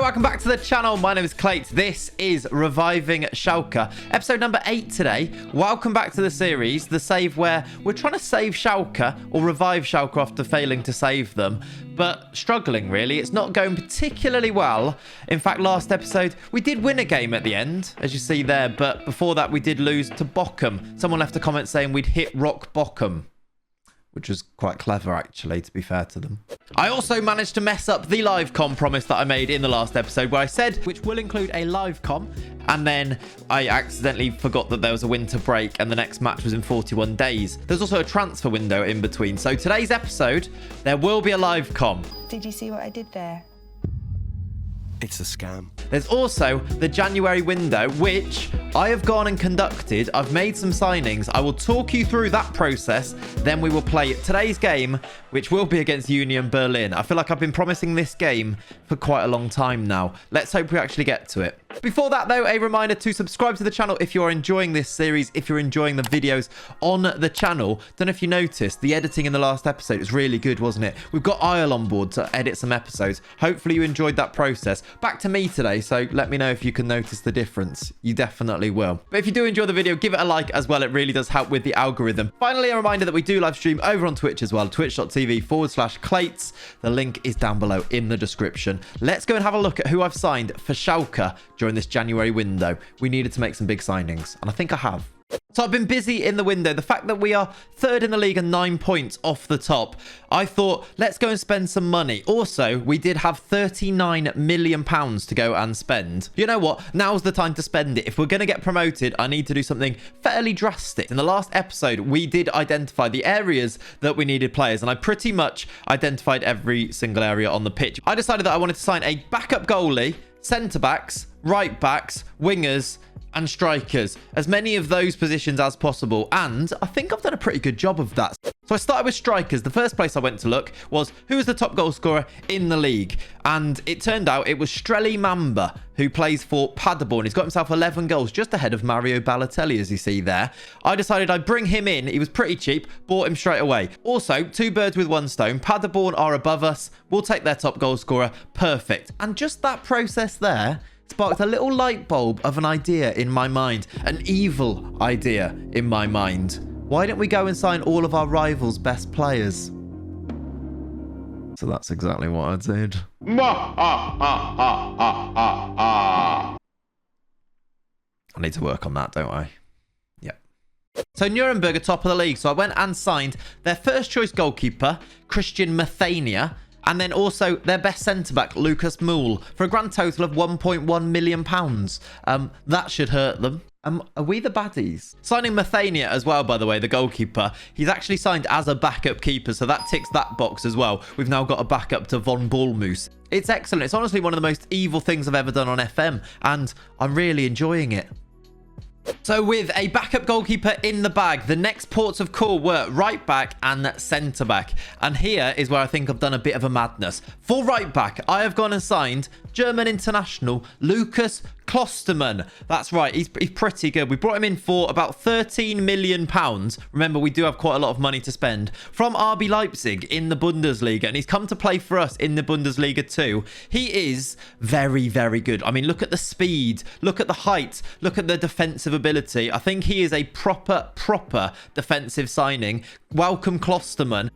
welcome back to the channel. My name is Clayts. This is Reviving Schalke, episode number 8 today. Welcome back to the series, the save where we're trying to save Schalke or revive Schalke after failing to save them, but struggling really. It's not going particularly well. In fact, last episode we did win a game at the end, as you see there, but before that we did lose to Bochum. Someone left a comment saying we'd hit rock bottom, which was quite clever, actually, to be fair to them. I also managed to mess up the live-comm promise that I made in the last episode, where I said, which will include a live-comm, and then I accidentally forgot that there was a winter break, and the next match was in 41 days. There's also a transfer window in between. So today's episode, there will be a live-comm. Did you see what I did there? It's a scam. There's also the January window, which I have gone and conducted. I've made some signings. I will talk you through that process. Then we will play today's game, which will be against Union Berlin. I feel like I've been promising this game for quite a long time now. Let's hope we actually get to it. Before that, though, a reminder to subscribe to the channel if you're enjoying this series, if you're enjoying the videos on the channel. Don't know if you noticed, the editing in the last episode was really good, wasn't it? We've got Isle on board to edit some episodes. Hopefully you enjoyed that process. Back to me today, so let me know if you can notice the difference. You definitely will. But if you do enjoy the video, give it a like as well. It really does help with the algorithm. Finally, a reminder that we do live stream over on Twitch as well, twitch.tv/Clayts. The link is down below in the description. Let's go and have a look at who I've signed for Schalke during this January window. We needed to make some big signings, and I think I have. So I've been busy in the window. The fact that we are third in the league and 9 points off the top, I thought, let's go and spend some money. Also, we did have £39 million to go and spend. You know what? Now's the time to spend it. If we're going to get promoted, I need to do something fairly drastic. In the last episode, we did identify the areas that we needed players, and I pretty much identified every single area on the pitch. I decided that I wanted to sign a backup goalie, centre-backs, right-backs, wingers, and strikers, as many of those positions as possible, and I think I've done a pretty good job of that. So I started with strikers. The first place I went to look was who was the top goal scorer in the league, and it turned out it was Streli Mamba, who plays for Paderborn. He's got himself 11 goals, just ahead of Mario Balotelli, as you see there. I decided I'd bring him in. He was pretty cheap, bought him straight away. Also, two birds with one stone. Paderborn are above us. We'll take their top goal scorer. Perfect. And just that process there sparked a little light bulb of an idea in my mind, an evil idea in my mind. Why don't we go and sign all of our rivals' best players? So that's exactly what I did. I need to work on that, don't I? Yep. So Nuremberg are top of the league, so I went and signed their first choice goalkeeper, Christian Mathania, and then also their best centre-back, Lucas Moule, for a grand total of £1.1 million. That should hurt them. Are we the baddies? Signing Mathania as well, by the way, the goalkeeper. He's actually signed as a backup keeper, so that ticks that box as well. We've now got a backup to Von Ballmoose. It's excellent. It's honestly one of the most evil things I've ever done on FM, and I'm really enjoying it. So with a backup goalkeeper in the bag, the next ports of call were right back and centre back. And here is where I think I've done a bit of a madness. For right back, I have gone and signed German international Lucas Klostermann. That's right, he's pretty good. We brought him in for about £13 million. Remember, we do have quite a lot of money to spend. From RB Leipzig in the Bundesliga, and he's come to play for us in the Bundesliga too. He is very, very good. I mean, look at the speed, look at the height, look at the defensive ability. I think he is a proper defensive signing. Welcome, Klostermann.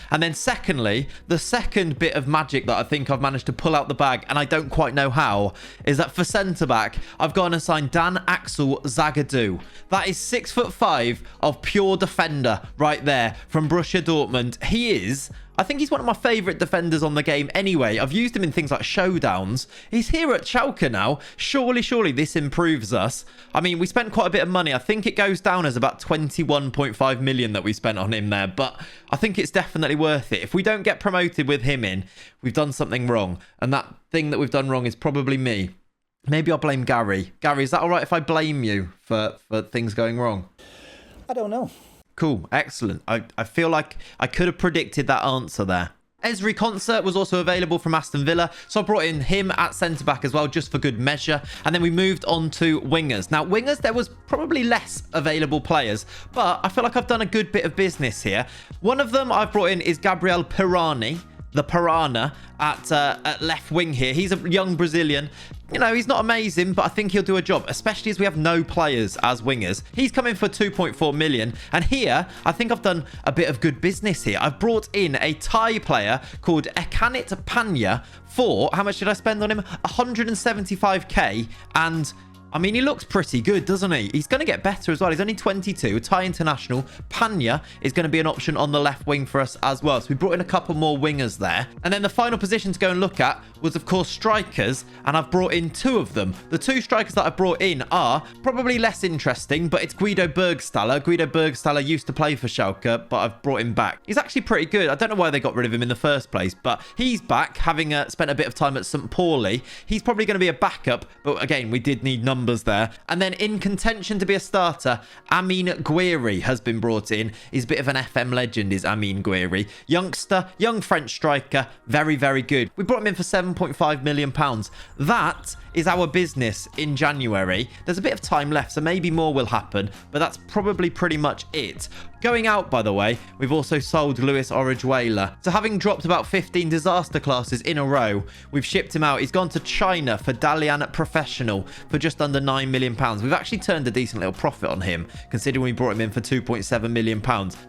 And then secondly, the second bit of magic that I think I've managed to pull out the bag, and I don't quite know how, is that for centre-back, I've gone and signed Dan Axel Zagadou. That is 6'5" of pure defender right there from Borussia Dortmund. I think he's one of my favourite defenders on the game anyway. I've used him in things like showdowns. He's here at Schalke now. Surely this improves us. I mean, we spent quite a bit of money. I think it goes down as about 21.5 million that we spent on him there. But I think it's definitely worth it. If we don't get promoted with him in, we've done something wrong. And that thing that we've done wrong is probably me. Maybe I'll blame Gary. Gary, is that all right if I blame you for things going wrong? I don't know. Cool. Excellent. I feel like I could have predicted that answer there. Esri Concert was also available from Aston Villa, so I brought in him at centre-back as well, just for good measure. And then we moved on to wingers. Now, wingers, there was probably less available players, but I feel like I've done a good bit of business here. One of them I've brought in is Gabriel Pirani. the Piranha at left wing here. He's a young Brazilian. You know, he's not amazing, but I think he'll do a job, especially as we have no players as wingers. He's coming for 2.4 million. And here, I think I've done a bit of good business here. I've brought in a Thai player called Ekanit Panya for, how much did I spend on him? 175k. And I mean, he looks pretty good, doesn't he? He's going to get better as well. He's only 22, Thai international. Panya is going to be an option on the left wing for us as well. So we brought in a couple more wingers there. And then the final position to go and look at was, of course, strikers. And I've brought in 2 of them. The 2 strikers that I brought in are probably less interesting, but it's Guido Burgstaller. Guido Burgstaller used to play for Schalke, but I've brought him back. He's actually pretty good. I don't know why they got rid of him in the first place, but he's back, having spent a bit of time at St. Pauli. He's probably going to be a backup, but again, we did need numbers there. And then in contention to be a starter, Amin Gouiri has been brought in. He's a bit of an FM legend, is Amin Gouiri. Youngster, young French striker, very, very good. We brought him in for £7.5 million. That is our business in January. There's a bit of time left, so maybe more will happen, but that's probably pretty much it. Going out, by the way, we've also sold Luis Orihuela. So having dropped about 15 disaster classes in a row, we've shipped him out. He's gone to China for Dalian Professional for just under £9 million. We've actually turned a decent little profit on him, considering we brought him in for £2.7 million.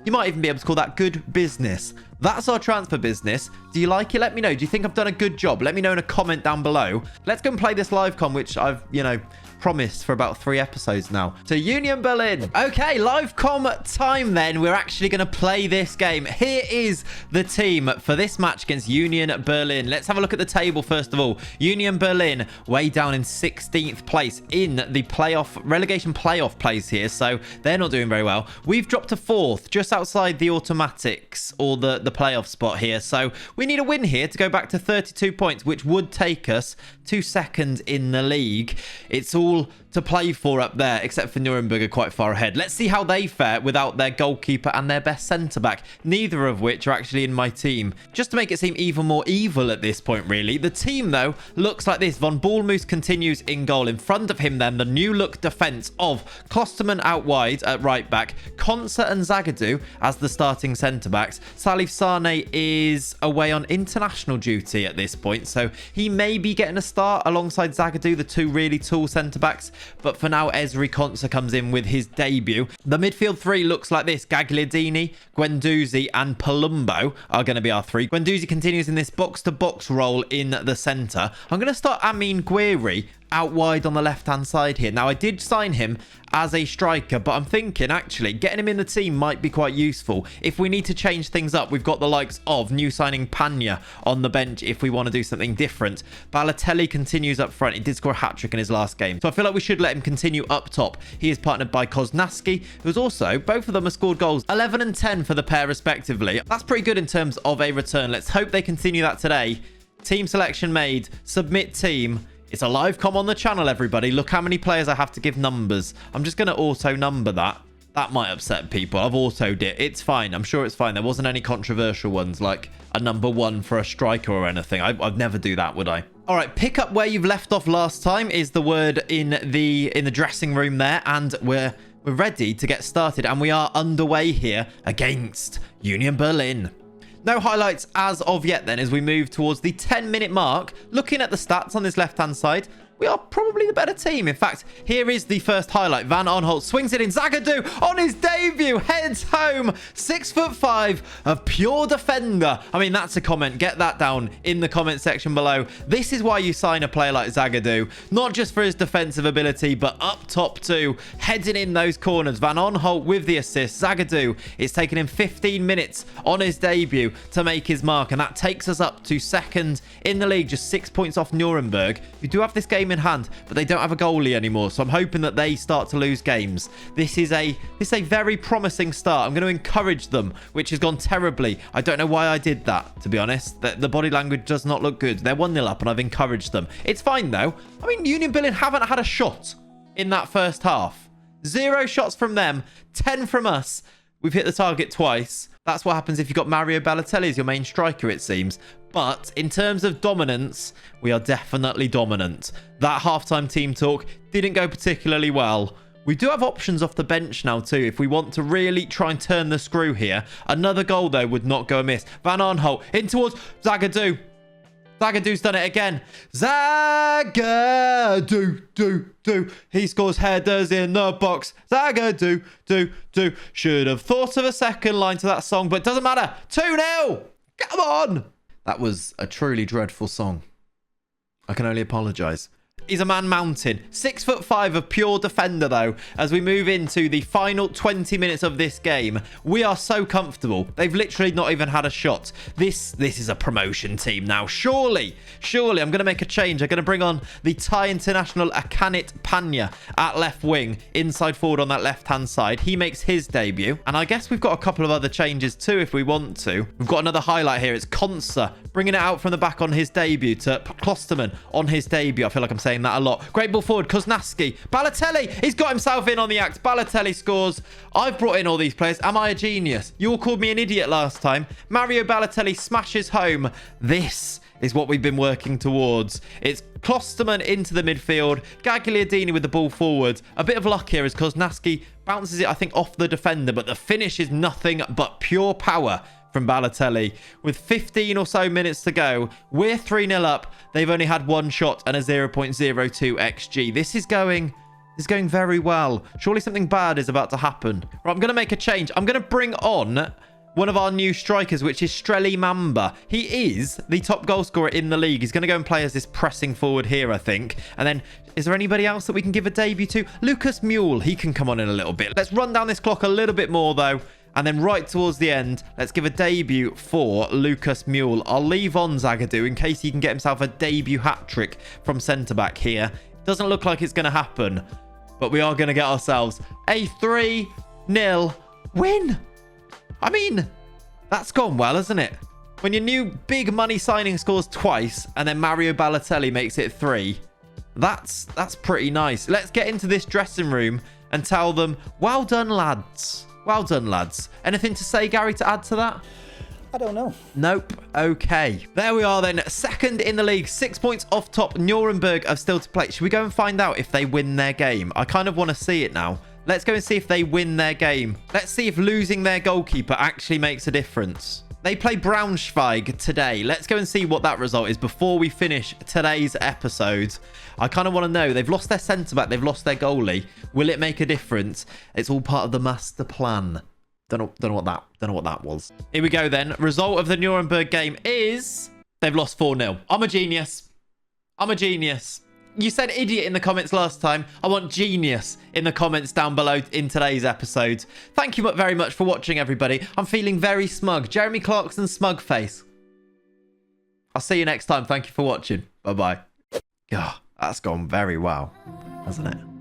You might even be able to call that good business. That's our transfer business. Do you like it? Let me know. Do you think I've done a good job? Let me know in a comment down below. Let's go and play this live-comm, which I've, promised for about 3 episodes now. To Union Berlin. Okay, live-comm time then. We're actually going to play this game. Here is the team for this match against Union Berlin. Let's have a look at the table first of all. Union Berlin way down in 16th place in the relegation playoff place here, so they're not doing very well. We've dropped to 4th, just outside the automatics or the playoff spot here, so we need a win here to go back to 32 points, which would take us to 2nd in the league. It's all to play for up there, except for Nuremberg are quite far ahead. Let's see how they fare without their goalkeeper and their best centre-back, neither of which are actually in my team. Just to make it seem even more evil at this point, really. The team, though, looks like this. Von Bournemouth continues in goal. In front of him, then, the new-look defence of Klosterman out wide at right-back, Konsa and Zagadou as the starting centre-backs. Salif Sane is away on international duty at this point, so he may be getting a start alongside Zagadou, the 2 really tall centre-backs. But for now, Ezri Konsa comes in with his debut. The midfield 3 looks like this. Gagliardini, Guendouzi and Palumbo are going to be our 3. Guendouzi continues in this box-to-box role in the centre. I'm going to start Amin Gouiri out wide on the left-hand side here. Now, I did sign him as a striker, but I'm thinking, actually, getting him in the team might be quite useful. If we need to change things up, we've got the likes of new signing Panya on the bench if we want to do something different. Balotelli continues up front. He did score a hat-trick in his last game, so I feel like we should let him continue up top. He is partnered by Koznaski, who's also, both of them have scored goals, 11 and 10 for the pair respectively. That's pretty good in terms of a return. Let's hope they continue that today. Team selection made. Submit team. It's a live comm on the channel, everybody. Look how many players I have to give numbers. I'm just going to auto-number that. That might upset people. I've autoed it. It's fine. I'm sure it's fine. There wasn't any controversial ones like a number 1 for a striker or anything. I'd never do that, would I? All right, pick up where you've left off last time is the word in the dressing room there, and we're ready to get started, and we are underway here against Union Berlin. No highlights as of yet then as we move towards the 10-minute mark. Looking at the stats on this left-hand side, we are probably the better team. In fact, here is the first highlight. Van Aanholt swings it in. Zagadou on his debut heads home. 6'5" of pure defender. I mean, that's a comment. Get that down in the comment section below. This is why you sign a player like Zagadou. Not just for his defensive ability, but up top too. Heading in those corners. Van Aanholt with the assist. Zagadou, it's taken him 15 minutes on his debut to make his mark. And that takes us up to 2nd in the league. Just 6 points off Nuremberg. We do have this game in hand, but they don't have a goalie anymore, so I'm hoping that they start to lose games. This is a very promising start. I'm going to encourage them, which has gone terribly. I don't know why I did that, to be honest. The body language does not look good. They're 1-0 up and I've encouraged them. It's fine though. I mean, Union Berlin haven't had a shot in that first half. 0 shots from them, 10 from us. We've hit the target twice. That's what happens if you've got Mario Balotelli as your main striker, it seems. But in terms of dominance, we are definitely dominant. That halftime team talk didn't go particularly well. We do have options off the bench now too if we want to really try and turn the screw here. Another goal though would not go amiss. Van Aanholt in towards Zagadou. Zagadou's done it again. Zagadou. He scores headers in the box. Zagadou. Should have thought of a second line to that song, but it doesn't matter. 2-0. Come on. That was a truly dreadful song. I can only apologise. He's a man mountain. 6'5" of pure defender though. As we move into the final 20 minutes of this game, we are so comfortable. They've literally not even had a shot. This is a promotion team now. Surely I'm going to make a change. I'm going to bring on the Thai international Akanit Panya at left wing, inside forward on that left hand side. He makes his debut, and I guess we've got a couple of other changes too if we want to. We've got another highlight here. It's Konsa bringing it out from the back on his debut to Klosterman on his debut. I feel like I'm saying that a lot. Great ball forward. Koznaski. Balotelli. He's got himself in on the act. Balotelli scores. I've brought in all these players. Am I a genius? You all called me an idiot last time. Mario Balotelli smashes home. This is what we've been working towards. It's Klosterman into the midfield. Gagliardini with the ball forward. A bit of luck here as Koznaski bounces it, I think, off the defender, but the finish is nothing but pure power from Balotelli. With 15 or so minutes to go, we're 3-0 up. They've only had one shot and a 0.02 XG. This is going very well. Surely something bad is about to happen. Right, I'm going to make a change. I'm going to bring on one of our new strikers, which is Streli Mamba. He is the top goal scorer in the league. He's going to go and play as this pressing forward here, I think. And then, is there anybody else that we can give a debut to? Lucas Mule. He can come on in a little bit. Let's run down this clock a little bit more, though. And then right towards the end, let's give a debut for Lucas Mule. I'll leave on Zagadou in case he can get himself a debut hat-trick from centre-back here. Doesn't look like it's going to happen, but we are going to get ourselves a 3-0 win. I mean, that's gone well, hasn't it? When your new big money signing scores twice and then Mario Balotelli makes it 3, that's pretty nice. Let's get into this dressing room and tell them, well done, lads. Well done, lads. Anything to say, Gary, to add to that? I don't know. Nope. Okay. There we are then. Second in the league. 6 points off top. Nuremberg are still to play. Should we go and find out if they win their game? I kind of want to see it now. Let's go and see if they win their game. Let's see if losing their goalkeeper actually makes a difference. They play Braunschweig today. Let's go and see what that result is before we finish today's episode. I kind of want to know. They've lost their centre-back. They've lost their goalie. Will it make a difference? It's all part of the master plan. Don't know what that was. Here we go then. Result of the Nuremberg game is they've lost 4-0. I'm a genius. You said idiot in the comments last time. I want genius in the comments down below in today's episode. Thank you very much for watching, everybody. I'm feeling very smug. Jeremy Clarkson smug face. I'll see you next time. Thank you for watching. Bye-bye. God, that's gone very well, hasn't it?